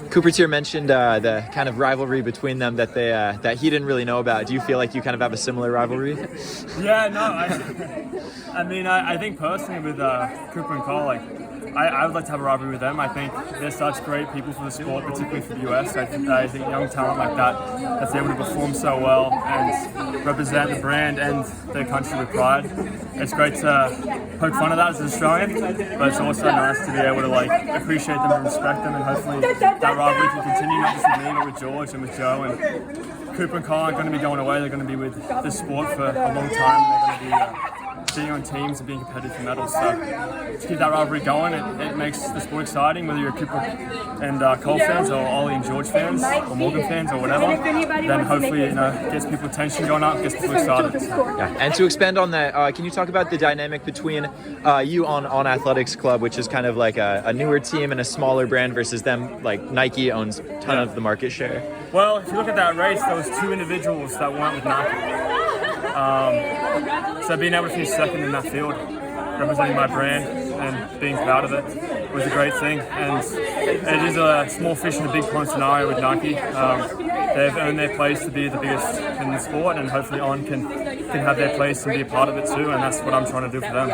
Cooper Teare mentioned the kind of rivalry between them that that he didn't really know about. Do you feel like you kind of have a similar rivalry? Yeah, no, I think personally with Cooper and Cole, like, I would like to have a rivalry with them. I think they're such great people for the sport, particularly for the US. I think young talent like that's able to perform so well and represent the brand and their country with pride. It's great to poke fun of that as an Australian, but it's also nice to be able to like appreciate them and respect them, and hopefully that rivalry can continue not just with me but with George and with Joe. And Cooper and Cole aren't going to be going away. They're going to be with this sport for a long time. They're going to be being on teams and being competitive for medals. So to keep that rivalry going, it makes the sport exciting, whether you're Cooper and Cole fans or Ollie and George fans or Morgan fans or whatever. Then hopefully, gets people attention going up, gets people excited. Yeah. And to expand on that, can you talk about the dynamic between you on Athletics Club, which is kind of like a newer team and a smaller brand, versus them, like Nike owns a ton of the market share? Well, if you look at that race, there was two individuals that weren't with Nike. So being able to finish second in that field, representing my brand and being proud of it, was a great thing. And it is a small fish in a big pond scenario with Nike. They've earned their place to be the biggest in the sport, and hopefully On can have their place and be a part of it too, and that's what I'm trying to do for them.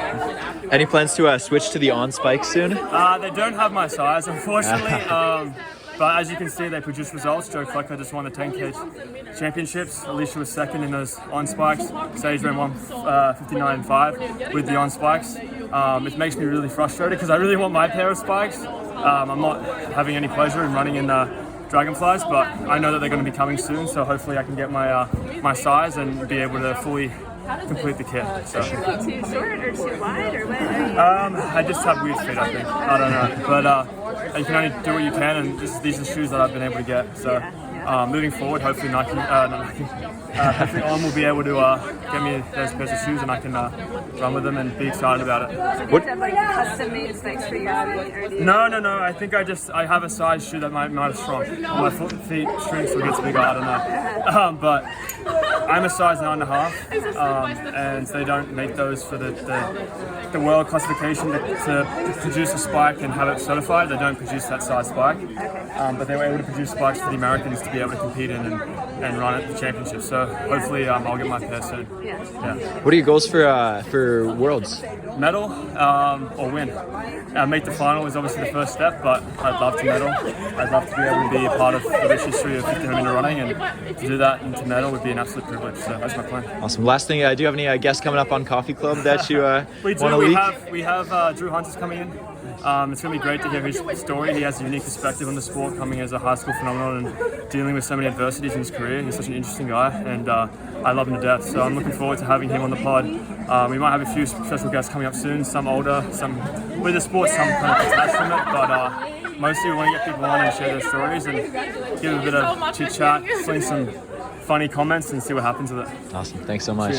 Any plans to switch to the On spikes soon? They don't have my size, unfortunately. But as you can see, they produce results. Joe Flecker just won the 10K championships. Alicia was second in those on spikes. Sage ran 1:59.5 with the on spikes. It makes me really frustrated because I really want my pair of spikes. I'm not having any pleasure in running in Dragonflies, but I know that they're going to be coming soon. So hopefully I can get my size and be able to fully complete the kit. So. Too short or too wide or what? I just have weird feet, I think. I don't know, but you can only do what you can, and these are the shoes that I've been able to get. So moving forward, hopefully hopefully On will be able to get me those pairs of shoes, and I can run with them and be excited about it. So do you have like custom-made spikes for your feet, or do you? No. I think I have a size shoe that might have shrunk. My feet shrinks or gets bigger. I don't know. But I'm a size 9.5, and they don't make those for the world classification to produce a spike and have it certified. They don't produce that size spike, but they were able to produce spikes for the Americans to be able to compete in and run at the championship. So hopefully I'll get my pair soon. Yeah. What are your goals for Worlds? Medal or win. Make the final is obviously the first step, but I'd love to medal. I'd love to be able to be a part of the rich history of 1500-meter running, and to do that and to medal would be an absolute privilege. So that's my plan. Awesome. Last thing, do you have any guests coming up on Coffee Club that you want to leak? We have Drew Hunter's coming in. It's going to be great to hear his story. He has a unique perspective on the sport, coming as a high school phenomenon and dealing with so many adversities in his career. He's such an interesting guy, and I love him to death. So I'm looking forward to having him on the pod. We might have a few special guests coming up soon, some older, some with the sport, some kind of detached from it, but mostly we want to get people on and share their stories and give a bit of chit-chat, sling some funny comments and see what happens with it. Awesome. Thanks so much.